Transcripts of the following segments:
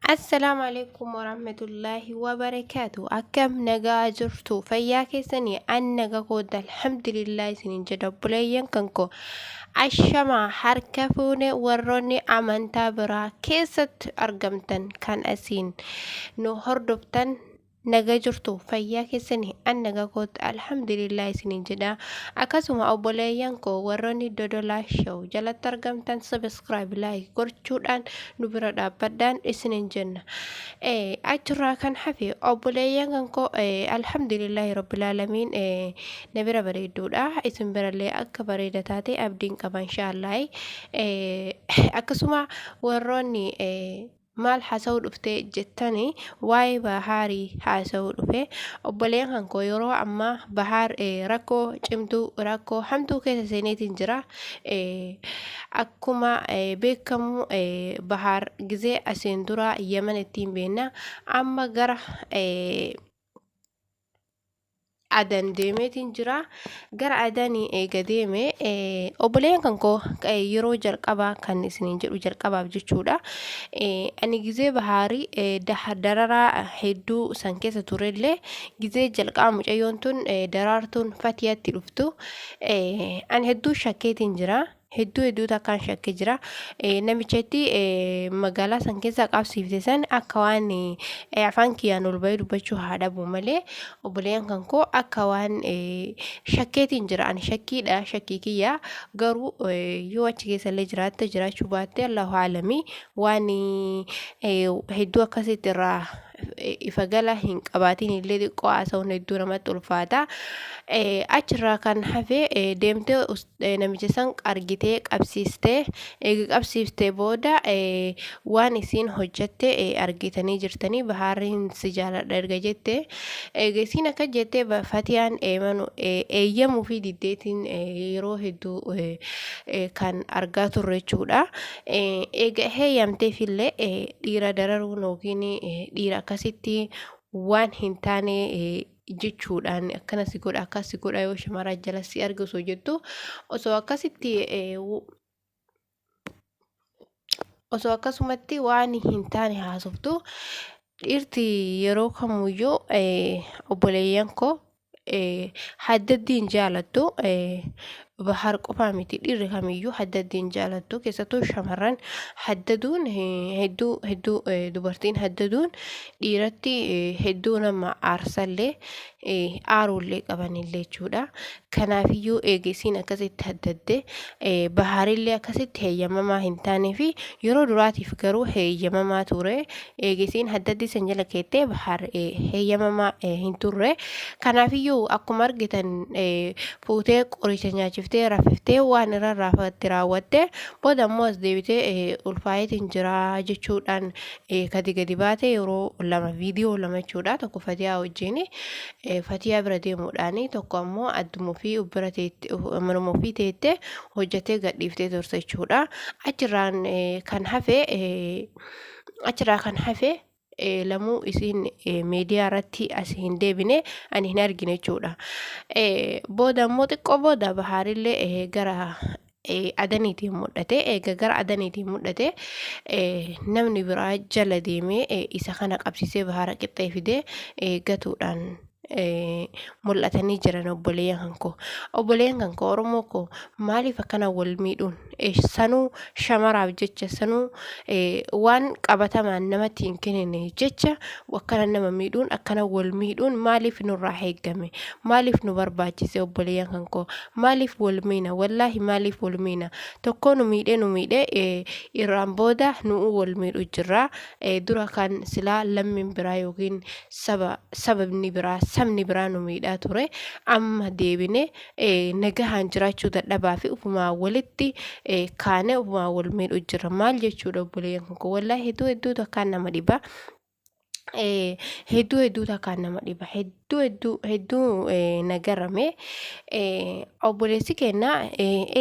السلام عليكم ورحمة الله وبركاته. أكم نجا جرتو فياك سني أن نجا قود الحمد لله سنين جدا بليان كنكو الشمع حركفوني وروني أمانتا برا كيست أرقمتن كان أسين نو هردبتن naga jirtu fayyaa keessanii an naga koot alhamdulillah isinin jedha akkasuma obboleeyyan koo warroonni dodolaa show jalatti argamtan subscribe like gochuudhaan nu bira dhaabbadhaan isinin jenna achirraa kan hafe obboleeyyan kan koo alhamdulillahi rabbil aalamiin na bira bareedduudha isin birallee akka bareeda taate abdiin qaba inshaallah akkasuma warroonni maal haasa'uu dhufte jettanii waa'ee bahaarii haasa'uu dhufe obboleen kan koo yeroo ammaa bahaar rakkoo cimtuu rakkoo hamtuu keessa seeneetiin jira akkuma beekamu bahaar gizee asiin dura yaman ittiin beenna amma gara adan deemeetiin jira gara adanii eega deeme obboleen kan koo yeroo jalqabaa kan isiniin jedhu jalqabaaf jechuudha ani gizee bahaarii dararaa hedduu san keessa turellee gizee jalqaba mucayyoon tun daraartuun fatiyatti dhuftu ani hedduu shakkeetiin jira hedduu takkaan shakkee jira namichatti magaalaa san keessa qabsiifte san akka waan afaan kiyyaan ol bahee dubbachuu haa dhabu malee obboleen kan koo akka waan shakkeetiin jira ani shakkiidha shakkii kiyya garuu yoo achi keessallee jiraatte jiraachuu baatte allahu aalamii waan hedduu akkasitti irraa ifa gala hin qabaatiin illee xiqqoo haasa'uun hedduu namatti ulfaata achirraa kan hafe deemtee namicha san argitee qabsiistee eega qabsiiftee booda waan isiin hojjatte argitanii jirtanii bahaariin si jaaladha erga jette eega isiin akka jette fatiyaan eeyyamuu fi diddeetiin yeroo hedduu kan argaa turre jechuudha eega heeyyamteefillee dhiira dararuun yookiin dhiira akkasitti waan hin taane jechuudhaan akkanasi godha yoo shamara jala si argu osoo jettu osoo akkasitti osoo akkasumatti waan hin taane haasoftu dhiirti yeroo kamuyyuu obboleeyyan koo haddaddiin jaalattu bahar qofaa miti dhiirri kamiyyuu haddaddiin jaalattu keessattuu shamarran haddaduun hedduu dubartiin haddaduun dhiiratti hedduu nama aarsallee aaruullee qabanillee jechuudha kanaafiyyuu eegesiin akkasitti haddadde bahaarillee akkasitti heeyyamamaa hin taanee fi yeroo duraatiif garuu heeyyamamaa ture eegesiin haddaddi san jala keettee bahaar heeyyamamaa hin turre kanaafiyyuu akkuma argitan fuutee qoricha nyaachiftee rafiftee waan irra raafatti raawwatte booda immoo as deebitee ulfaayetiin jira jechuudhaan gadi baate yeroo lama viidiyoo lama jechuudha tokko fatiyaa wajjin fatiyaa bira deemuudhaan tokko ammoo addumuu fi bira manumuu fi teettee hojjattee gadhiiftee turte jechuudha achirraan kan hafe lamuu isiin miidiyaa irratti as hin deebine ani hin argine jechuudha booda immoo xiqqoo booda bahaarillee gara adaniitiin mul'ate eega gara adaniitiin mul'ate namni biraa jala deemee isa kana qabsiisee bahaara qixxee fidee gatuudhaan mul'atanii jiran obboleen kan koo oromoo koo maaliif akkana wal miidhuun sanuu shamaraaf jecha sanuu waan qabatamaan namatti hin kennine jecha akkana nama miidhuun akkana wal miidhuun maaliif nurraa eeggame maaliif nu barbaachise obboleen kan koo maaliif wal miina wallaahi maaliif wal miina tokko nu miidhee irraan booda nu wal miidhu jirra dura kan silaa lammiin biraa yookiin sababni biraa sabni biraa nu miidhaa ture amma deebine nagahaan jiraachuu dadhabaa fi ufumaa walitti kaane ufumaa wal miidhu jira maal jechuudha obboleen kan koo wallaahi hedduu takkaan nama dhiba hedduu takkaan nama dhiba hedduu nagarame obboleessi keenya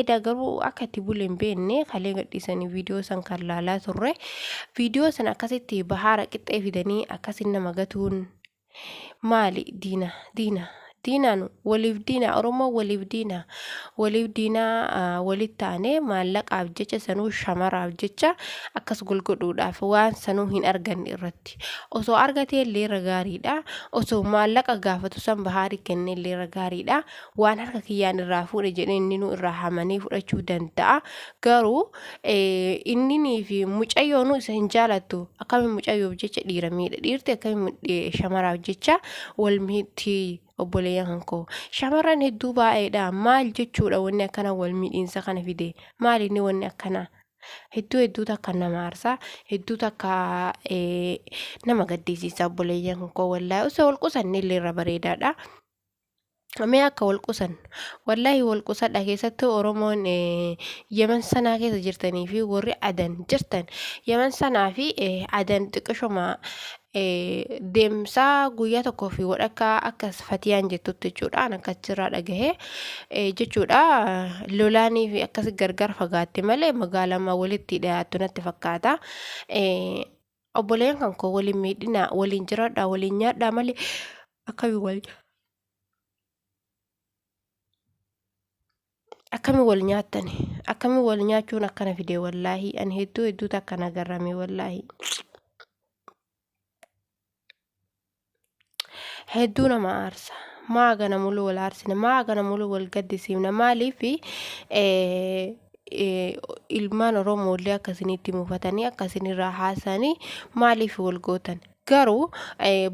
edaa garuu akka itti bule hin beekne kalee gadhiisanii viidiyoo san kan laalaa turre viidiyoo san akkasitti bahaara qixxee fidanii akkasiin nama gatuun maali diina waliif diina Oromoo waliif diinaa walitti taanee maallaqaaf jecha sanuu shamaraaf jecha akkas golgodhuudhaaf waan sanuu hin arganne irratti osoo argatee illee irra gaariidha osoo maallaqa gaafatu san bahaarii kennee illee irra gaariidha waan harka kiyyaan irraa fuudhe jedhee inni nu irraa hamanii fudhachuu danda'a garuu inninii fi mucayyoonu isa hin jaalattu akkamiin mucayyoof jecha dhiira miidha dhiirti akkamiin shamaraaf jecha wal miitti obboleeyyan koo shamarran hedduu baay'eedha maal jechuudha wanni akkana wal miidhiinsa kana fide maal inni wanni akkana hedduu takka nama aarsaa hedduu takka nama gaddisiisa obboleeyyan koo wallaahi osoo wal qusanne illee irra bareedaadha. Mee akka wal qusan wallaahi wal qusadha keessatti Oromoon Yemen sanaa keessa jirtanii fi warri adan jirtan Yemen sanaa fi adan xiqqishuma deemsaa guyyaa tokkoo fi wadhakka akkas fatiyaan jettutti jechuudha an akkas jirraa dhagahee jechuudha lolaanii fi akkas gargar fagaatte malee magaalaa walitti dhiyaattu natti fakkaata. Obboleen kan koo waliin miidhina waliin jiraadha waliin nyaadha malee akkami wal nyaatani akkami wal nyaachuun akkana fide wallaahi ani hedduu takka nagarrame wallaahi hedduu nama aarsa maagana mulu wal aarsine maagana mulu wal gaddisiifna maaliif ilmaan Oromoolee akkasinitti mufatanii akkasinirraa haasanii maaliif wal gootan garuu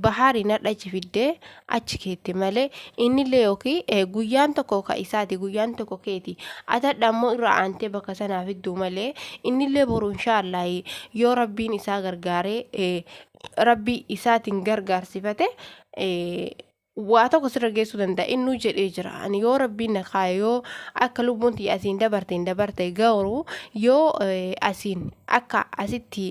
bahaariin hadhachi fiddee achi keetti malee innillee yookiin guyyaan tokko ka isaati guyyaan tokko keeti atadha ammoo irraa aantee bakka sanaa fidduu malee innillee boru inshaallah yoo rabbiin isaa gargaaree rabbii isaatiin gargaarsifate waa tokko sirra geessuu danda'a innuu jedhee jira ani yoo rabbiin na kaaye yoo akka lubbuun tiyya asiin dabarte garuu yoo asiin akka asitti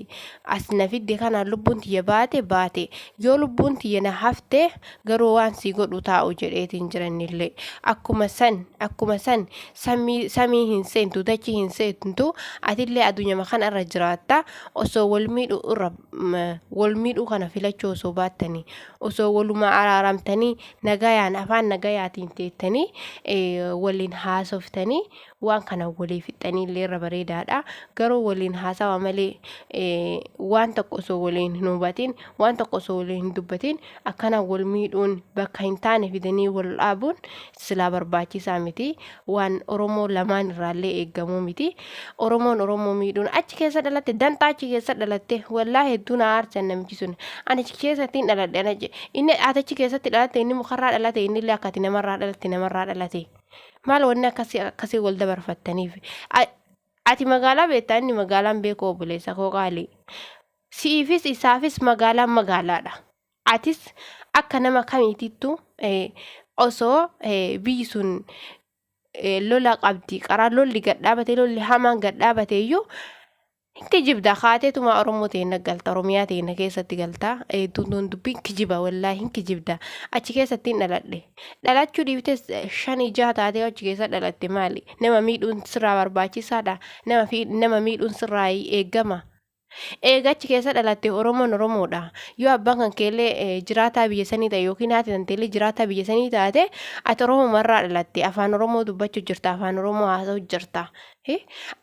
as na fidde kanaan lubbuun tiyya baate yoo lubbuun tiyya na hafte garuu waan sii godhu taa'u jedheetiin jirannillee akkuma san samii hin seentu dachi hin seentu atillee addunyaa kana irra jiraatta osoo wal miidhuu kana filachuu osoo baattanii osoo waluma araaramtanii nagayaan afaan nagayaatiin teettanii waliin haasoftanii waan kana walii fixanii illee irra bareedaadha garuu waliin haasawa malee waan tokko osoo waliin hin hubatiin waan tokko osoo waliin hin dubbatiin akkana wal miidhuun bakka hin taane fidanii wal dhaabuun silaa barbaachisaa miti waan Oromoo lamaan irraallee eeggamuu miti Oromoon Oromoo miidhuun achi keessa dhalatte dantaa achi keessa dhalatte wallaahi hedduu na aarsan namichi sun ani achi keessatti dhaladhe inni achi keessatti dhalatte inni mukarraa dhalate inni illee akkati namarraa dhalate maal wanni akkasii wal dabarfattaniif ati magaalaa beektaa inni magaalaan beekoo obboleessa koo qaalii siifis isaafis magaalaan magaalaadha atis akka nama kamiitittu osoo biyyi sun lola qabdi qaraa lolli gadhaabate lolli hamaan gadhaabate iyyuu kijibda kaateetuma Oromoo ta'e galta Oromiyaa ta'e keessatti galta tuntuun dubbiin kijiba wallaahi hin kijibda achi keessatti dhaladhe dhalachuu dhiiftes 5-6 taatee achi keessa dhalatte maali nama miidhuun sirraa barbaachisaadha nama miidhuun sirraa eegama achi keessa dhalatte Oromoon Oromoodha yoo abbaan kan keellee jiraataa biyya sanii ta'e yookiin haati tanteellee jiraataa biyya sanii taate ati Oromoomarraa dhalatte afaan Oromoo dubbachuu jirta afaan Oromoo haasa'uu jirta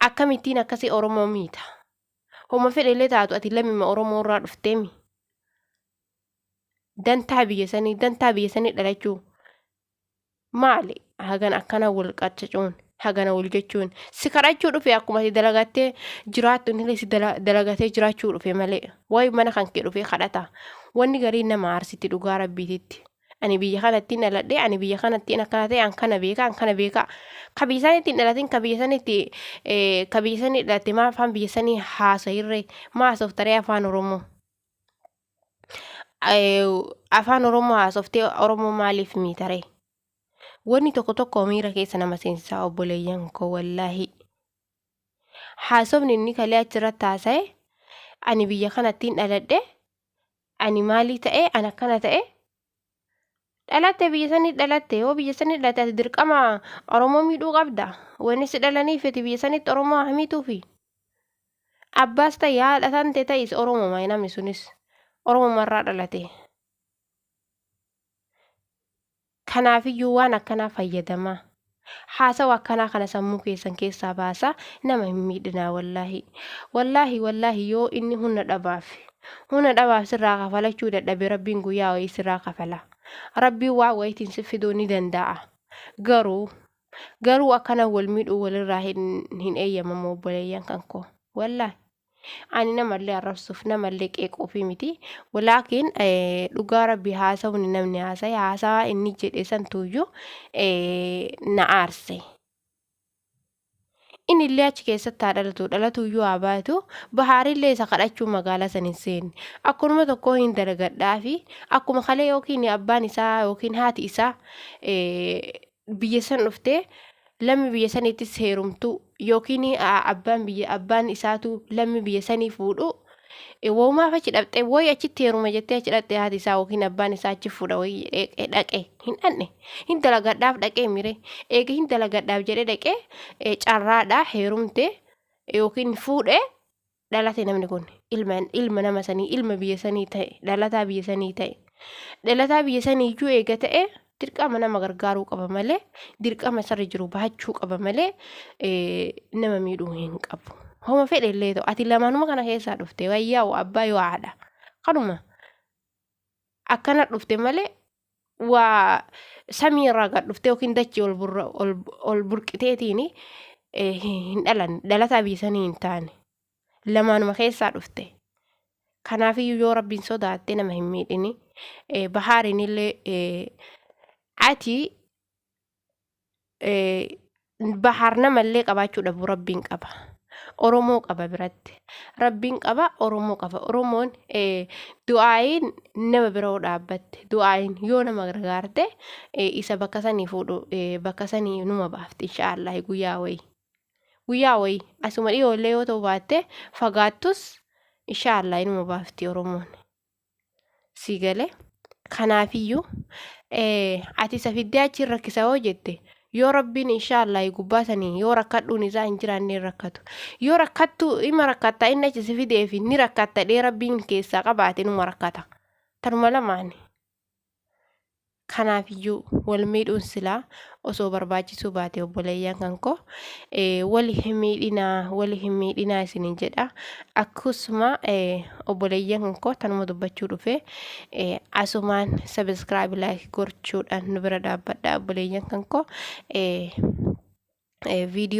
akkamittiin akkasii Oromoo miita Homa fedheellee taatu ati lammii Oromoo irraa dhufteemi. Dantaa biyya sanii dhalachuu maali hagan akkana wal qacacuun hagana wal jechuun si kadhachuu dhufe akkuma si dalagattee jiraattu inni si dalagatee jiraachuu dhufe malee wayi mana kan kee dhufe kadhata wanni garii nama aarsitti dhugaa rabbiititti. Ani biyya kanatti dhaladhe ani biyya kanatti akkana ta'e an kana beeka kabiisanitti dhalatin kabiisanitti kabiisanii dhalate maa afaan biyya sanii haasa'irre maa haasoftaree afaan Oromoo afaan Oromoo haasoftee Oromoo maaliif miitare wanni tokko miira keessa nama seensisaa obboleeyyan koo wallaahi haasofni inni kalee achirratti haasa'e ani biyya kanatti dhaladhe ani maalii ta'e an akkana ta'e dhalatte biyya sanii dhalatte yoo biyya sanii dhalatte ati dirqama Oromoo miidhuu qabda wanni si dhalaniif ati biyya sanitti Oromoo hamiituufi abbaas ta'e haadha tante ta'is Oromoo maay namni sunis Oromoo marraa dhalate Kanaafiyyuu waan akkanaa fayyadamaa. Haasawa akkanaa kana sammuu keessaa baasaa, nama hin miidhinaa wallaahi. Wallaahi yoo inni humna dhabaaf sirraa kafalachuu dadhabe Rabbiin guyyaa wayii sirraa kafala. Rabbiin waa wayitiin si fiduu ni danda'a. Garuu akkana wal miidhuu walirraa hin eeyyamamu obboleeyyan kan koo. Wallaahi ani namallee arrabsuuf namallee qeequufi miti. Walaakiin dhugaa Rabbii haasawni namni haasaa inni jedhe santuuyyuu na aarse. Inni illee achi keessatti haa dhalatuuyyuu haa baatu bahaarillee isa kadhachuu magaalaa san hin seenne. Akkanuma tokko hin dalagadhaafi akkuma kalee yookiin abbaan isaa yookiin haati isaa biyya san dhuftee lammi biyya saniittis heerumtu yookiin abbaan isaatu lammi biyya sanii fuudhu woomaaf achi dhabxee wayi achitti heeruma jettee achi dhaqxee haati isaa yookiin abbaan isaa achi fuudha wayi dhaqee hin dhanne hin dalagadhaaf dhaqee mire eega hin dalagadhaaf jedhee dhaqee carraadhaa heerumte yookiin fuudhee dhalate namni kun ilma nama sanii ilma biyya sanii ta'e dhalataa biyya sanii iyyuu eega ta'e dirqama nama gargaaruu qaba malee dirqama sarra jiru baachuu qaba malee nama miidhuu hin qabu. Homa fedhe illee ta'u ati lamaanuma kana keessaa dhufte wayyaa abbaa yoo haadha kanuma akkana dhufte malee waa samii irraa gad dhufte yookiin dachii ol burqiteetiin hin dhalataa biyya sanii hin taane lamaanuma keessaa dhufte. Kanaafiyyuu yoo Rabbiin sodaatte nama hin miidhini. Bahaariin illee ati bahar namallee qabaachuu dhabu Rabbiin qaba. Oromoo qaba biratti. Rabbiin qaba Oromoo qaba. Oromoon du'aayin nama bira dhaabbatte. Du'aayin yoo nama gargaarte isa bakka sanii fuudhu bakka sanii numa baafti inshaallah guyyaa wayii. Asuma dhiyoollee yoo ta'u baatte fagaattus inshaallah numa baafti Oromoon. Si galee kanaafiyyuu ati isa fiddee achi rakkisa yoo jette yoo Rabbiin inshaallah gubbaa sanii yoo rakkadhuun isaa hin jiraanne rakkatu. Yoo rakkattu ima rakkatta inni achi si fideefi ni rakkatta dhee Rabbiin keessaa qabaate numa rakkata. Tanuma lamaani. Kanaafiyyuu wal miidhuun silaa osoo barbaachisuu baate obboleeyyan kan koo wali hin miidhinaa isiniin jedha. Akkasuma obboleeyyan kan koo tanuma dubbachuu dhufe asumaan subscribe like gochuudhaan nu bira dhaabbadha obboleeyyan kan koo video